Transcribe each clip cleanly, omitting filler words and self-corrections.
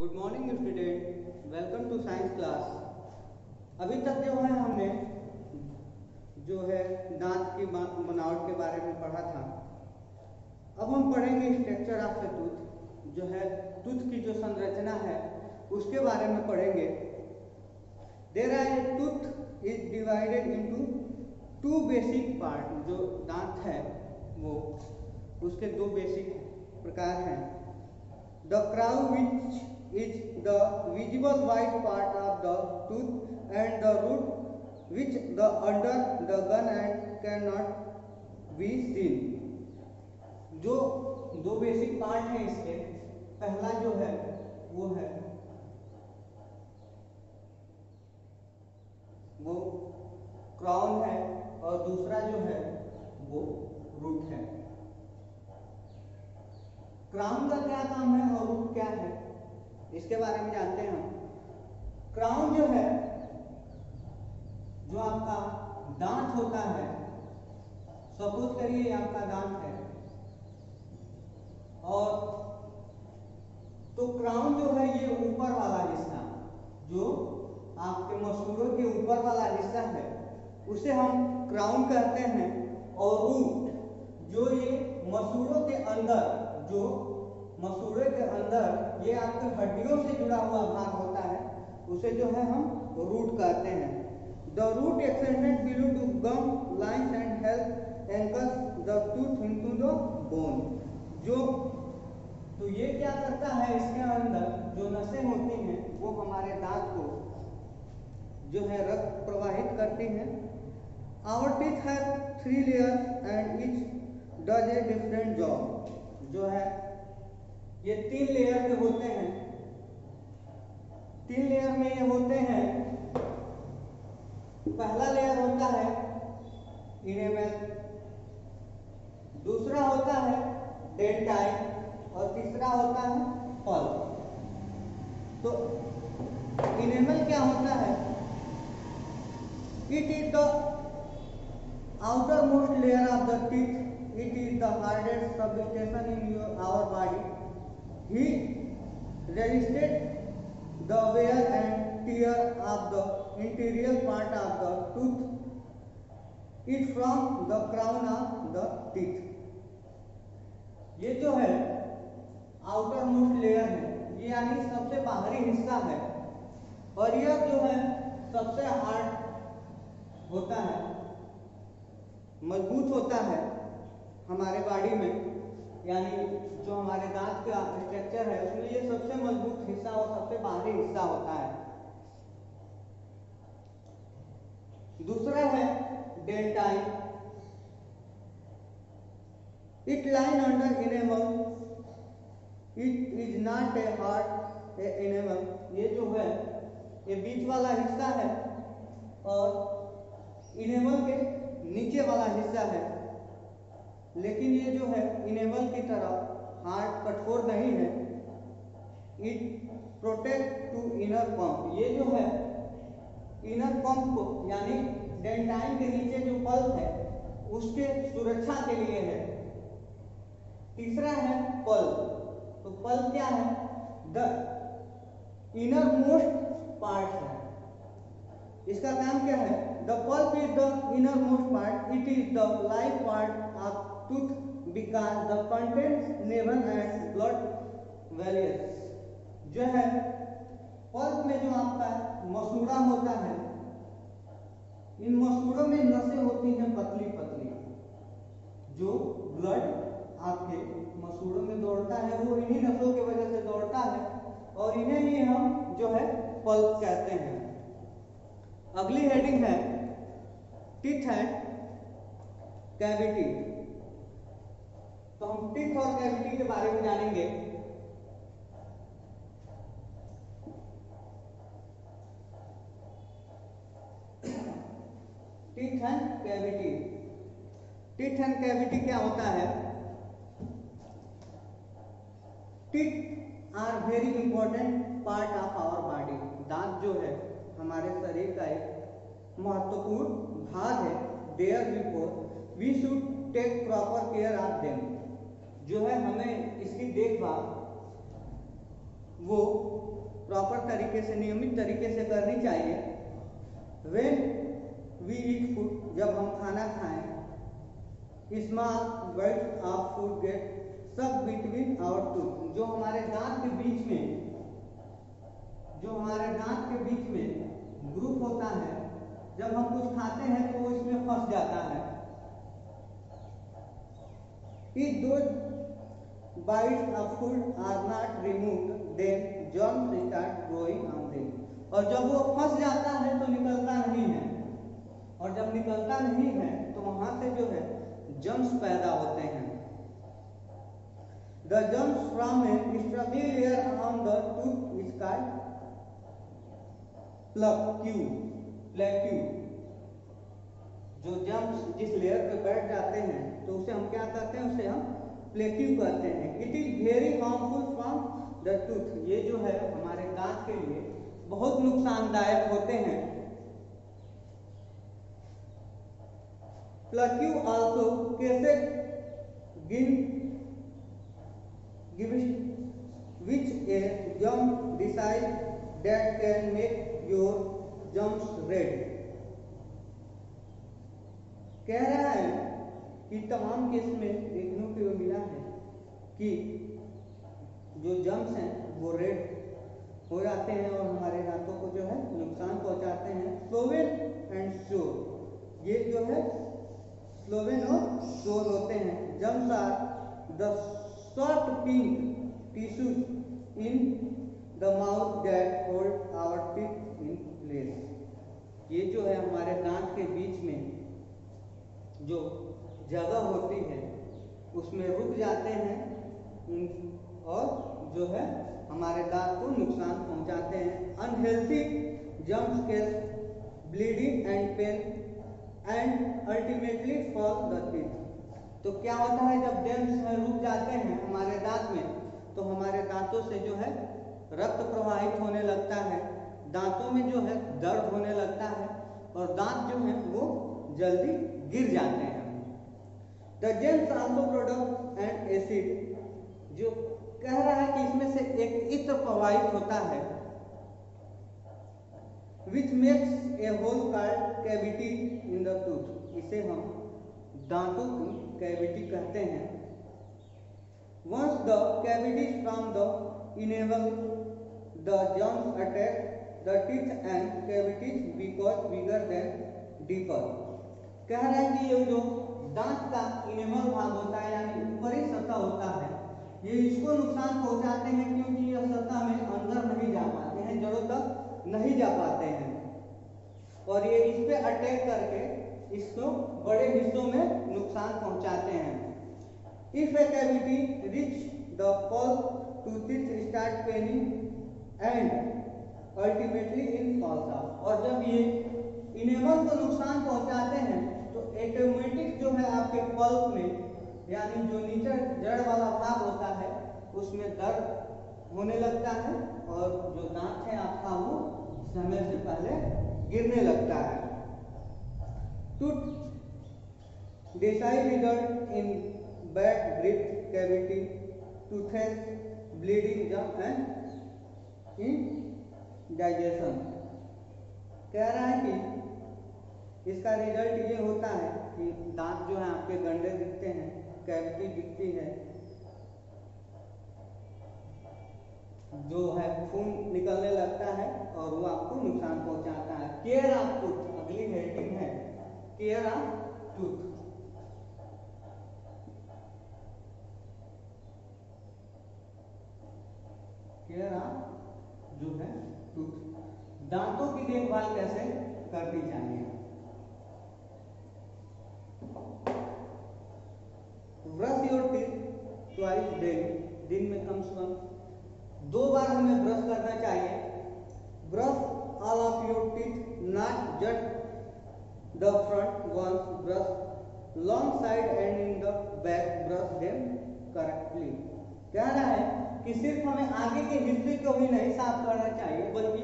Good morning student, welcome to science class. अभी तक जो है हमने दांत की बनावट के बारे में पढ़ा था। अब हम पढ़ेंगे स्ट्रक्चर ऑफ द टूथ, जो है टूथ की जो संरचना है उसके बारे में पढ़ेंगे। There are a tooth is divided into two basic part. जो दांत है वो उसके दो बेसिक प्रकार हैं। The crown, which is the visible white part of the tooth, and the root, which the under the gun and cannot be seen. जो दो बेसिक पार्ट हैं इसके, पहला जो है वो क्राउन है और दूसरा जो है वो रूट है। क्राउन का क्या काम है और रूट क्या है, इसके बारे में जानते हैं हम। क्राउन जो है, जो आपका दांत होता है, सपोज करिए ये आपका दांत है, और तो क्राउन जो है ये ऊपर वाला हिस्सा, जो आपके मसूड़ों के ऊपर वाला हिस्सा है, उसे हम क्राउन कहते हैं। और रूट जो ये मसूड़ों के अंदर, जो मसूड़े के अंदर ये आपके हड्डियों से जुड़ा हुआ भाग होता है, उसे जो है हम रूट कहते हैं। The root extended below to gum lines and help anchors the tooth into the bone. जो तो ये क्या करता है, इसके अंदर जो नसें होती हैं वो हमारे दांत को जो है रक्त प्रवाहित करती हैं। Our teeth have 3 layers and each does a different job. जो है ये 3 लेयर के होते हैं। 3 लेयर में ये होते हैं। पहला लेयर होता है इनेमल, दूसरा होता है डेंटाइन और तीसरा होता है पल्प। तो इनेमल क्या होता है? It is the outer most layer of the teeth. It is the hardest substances in our body. He resisted the wear and tear of the interior part of the tooth. It from the crown of the teeth. ये जो है outer most layer है, ये यानी सबसे बाहरी हिस्सा है, और यह जो है सबसे हार्ड होता है, मजबूत होता है हमारे बॉडी में। यानी जो हमारे दांत का स्ट्रक्चर है उसमें ये सबसे मजबूत हिस्सा और सबसे बाहरी हिस्सा होता है। दूसरा है dentine. It line under enamel. It is not a hard enamel. ये जो है ये बीच वाला हिस्सा है और इनेमल के नीचे वाला हिस्सा है, लेकिन ये जो है इनेमल की तरह हार्ड कठोर नहीं है। It protect to inner pulp. ये जो है इनर पंप को, यानी डेंटाइन के नीचे जो पल्प है उसके सुरक्षा के लिए है। तीसरा है पल्प। तो पल्प क्या है? द इनर मोस्ट पार्ट है। इसका काम क्या है? The pulp is the innermost part. It is the live part of tooth because the contents nerve and blood vessels. जो है पल्प में जो आपका मसूड़ा होता है, इन मसूड़ों में नसें होती हैं पतली पतली, जो ब्लड आपके मसूड़ों में दौड़ता है वो इन्हीं नसों की वजह से दौड़ता है, और इन्हें ही हम जो है पल्प कहते हैं। अगली हेडिंग है टीथ एंड कैविटी। तो हम टीथ और कैविटी के बारे में जानेंगे। Teeth and cavity. Teeth and cavity क्या होता है? Teeth are very important part of our body. दांत जो है हमारे शरीर का एक महत्वपूर्ण भाग है। There before we should take proper care of them. जो है हमें इसकी देखभाल वो प्रॉपर तरीके से, नियमित तरीके से करनी चाहिए। When we eat food, जब हम खाना खाएं, small bites of food get stuck between our tooth, जो हमारे दांत के बीच में, जो हमारे दांत के बीच में ग्रुप होता है, जब हम कुछ खाते हैं तो वो इसमें फंस जाता है। If those bites of food are not removed, then germs start growing on them, और जब वो फंस जाता है तो निकलता नहीं है, और जब निकलता नहीं है तो वहां से जो है जर्म्स पैदा होते हैं। The germs from a stubby layer on the tooth is called plaque। जो जर्म्स जिस लेयर पे बैठ जाते हैं तो उसे हम क्या कहते हैं, उसे हम प्लेक्यू कहते हैं। It is very harmful from the tooth, ये जो है हमारे दांत के लिए बहुत नुकसानदायक होते हैं। Plaque also causes which a germ decide that can make your germs red। कह रहा है कि तमाम केस में देखने को मिला है कि जो जर्म्स हैं वो रेड हो जाते हैं और हमारे दांतों को जो है नुकसान पहुंचाते हैं। स्लोवेन एंड श्योर, ये जो है स्लोवेन और श्योर होते हैं। Germs are the short pink tissues in the mouth that hold our teeth in place. ये जो है हमारे दांत के बीच में जो जगह होती है उसमें रुक जाते हैं और जो है हमारे दांत को नुकसान पहुंचाते हैं। Unhealthy germs cause bleeding and pain and ultimately fall the teeth. तो क्या होता है, जब जर्म्स रुक जाते हैं हमारे दांत में तो हमारे दांतों से जो है रक्त प्रवाहित होने लगता है, दांतों में जो है दर्द होने लगता है और दांत जो है वो जल्दी गिर जाते हैं। The James also product and acid, जो कह रहा है कि इसमें से एक इत्र प्रवाहित होता है which makes a hole called cavity in the tooth. इसे हम दांतों की कैविटी कहते हैं। Once the cavities from the enable the germs attack the teeth and cavities because bigger than deeper। कह रहा है कि ये जो दांत का इनेबल भाग होता है यानी ऊपरी सतह होता है, ये इसको नुकसान पहुंचाते हैं क्योंकि यह सतह में अंदर नहीं जा पाते हैं, जड़ों तक नहीं जा पाते हैं और ये इस पे अटैक करके इसको बड़े हिस्सों में नुकसान पहुंचाते हैं। If a cavity reach the pulp to teeth start paining and ultimately in falls out। और जब ये इनेबल को नुकसान पहुंचाते हैं तो ऑटोमेटिक जो है आपके पल्प में यानी जो नीचे जड़ वाला भाग होता है उसमें दर्द होने लगता है और जो दांत है आपका वो समय से पहले गिरने लगता है। Tooth decide result in bad grip cavity, toothache, bleeding gum and indigestion. कह रहा है कि इसका रिजल्ट ये होता है कि दांत जो है आपके गंदे दिखते हैं, कैविटी दिखती है, जो है खून निकलने लगता है और वो आपको नुकसान पहुंचाता है। केयर ऑफ टूथ, अगली हेडिंग है care of tooth. Care of जो है टूथ, दांतों की देखभाल कैसे करनी चाहिए। Brush your teeth twice daily, दिन में कम से कम 2 बार हमें ब्रश करना चाहिए। Brush all of your teeth, not just the front ones, brush long side and in the back, brush them correctly. कह रहा है कि सिर्फ हमें आगे के हिस्से को भी नहीं साफ करना चाहिए बल्कि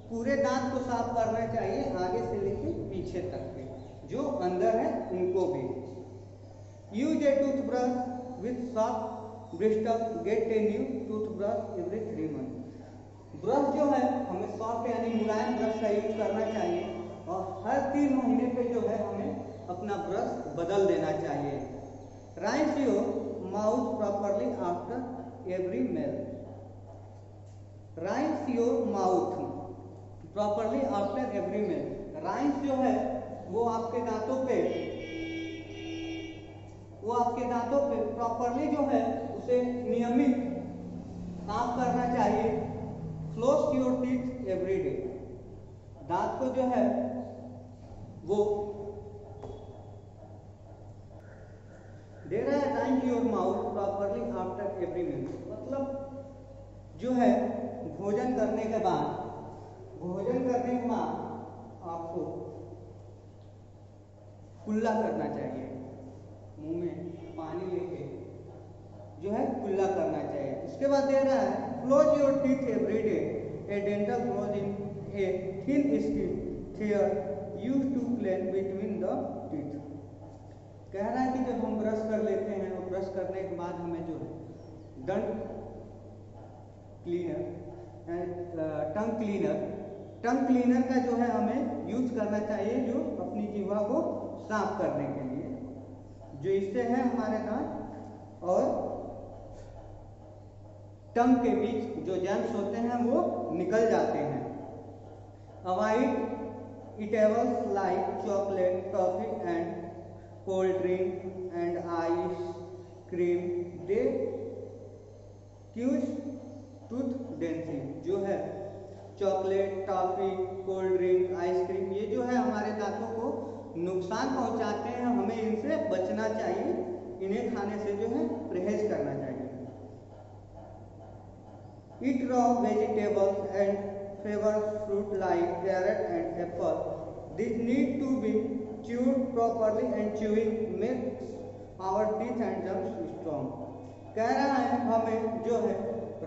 पूरे दांत को साफ करना चाहिए, आगे से लेकर पीछे तक के जो अंदर है उनको भी। Use A toothbrush with soft Bristol, gate a new toothbrush every 3 month. Soft यानी मुलायम ब्रश का यूज करना चाहिए और हर 3 महीने पे जो है हमें अपना ब्रश बदल देना चाहिए। Rinse your mouth properly after every meal. Rinse your mouth properly after every meal. Rinse जो है वो आपके दांतों पे प्रॉपरली जो है उसे नियमित साफ करना चाहिए। Floss your teeth every day. दांत को जो है वो दे रहा है rinse your mouth properly after every meal, मतलब जो है भोजन करने के बाद आपको कुल्ला करना चाहिए। मुंह में पानी लेके जो है कुल्ला करना चाहिए। उसके बाद दे रहा है floss your teeth every day. A dental floss in a thin skin there used to clean between the teeth. कह रहा है कि जब हम ब्रश कर लेते हैं और ब्रश करने के बाद हमें जो है टंग क्लीनर का जो है हमें यूज करना चाहिए, जो अपनी जीवा को साफ करने के लिए, जो इससे है हमारे दांत और टंग के बीच जो जर्म्स होते हैं वो निकल जाते हैं। Avoid eatables like chocolate, toffee and cold drink and ice cream. They cause tooth dancing. जो है chocolate, toffee, cold drink, ice cream, ये जो है हमारे दांतों को नुकसान पहुंचाते हैं, हमें इनसे बचना चाहिए, इन्हें खाने से जो है परहेज करना चाहिए। Eat raw vegetables and favor fruit like carrot and apple. These need to be chewed properly and chewing makes our teeth and gums strong. कह रहा है हमें जो है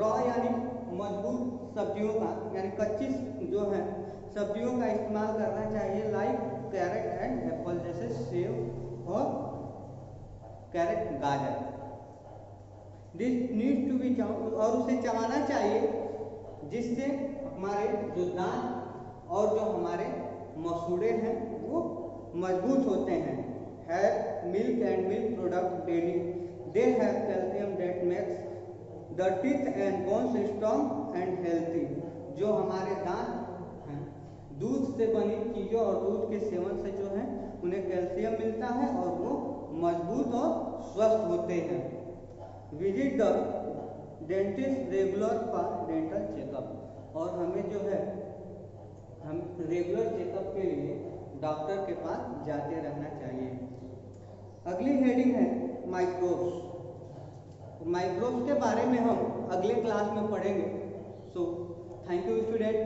रॉ यानी मजबूत सब्जियों का यानी कच्ची जो है सब्जियों का इस्तेमाल करना चाहिए, लाइक कैरेट एंड एप्पल, जैसे सेब और कैरेट, गाजर। दिस नीड टू बी और उसे चबाना चाहिए, जिससे हमारे जो दांत और जो हमारे मसूड़े हैं वो मजबूत होते हैं। Have milk and milk product daily. They have calcium that makes the teeth and bones strong and healthy. जो हमारे दांत हैं दूध से बनी चीज़ों और दूध के सेवन से जो है उन्हें कैल्शियम मिलता है और वो मजबूत और स्वस्थ होते हैं। Visit the dentist regular for dental checkup. और हमें जो है हम रेगुलर चेकअप के लिए डॉक्टर के पास जाते रहना चाहिए। अगली हेडिंग है माइक्रोब्स। माइक्रोब्स के बारे में हम अगले क्लास में पढ़ेंगे। So thank you student.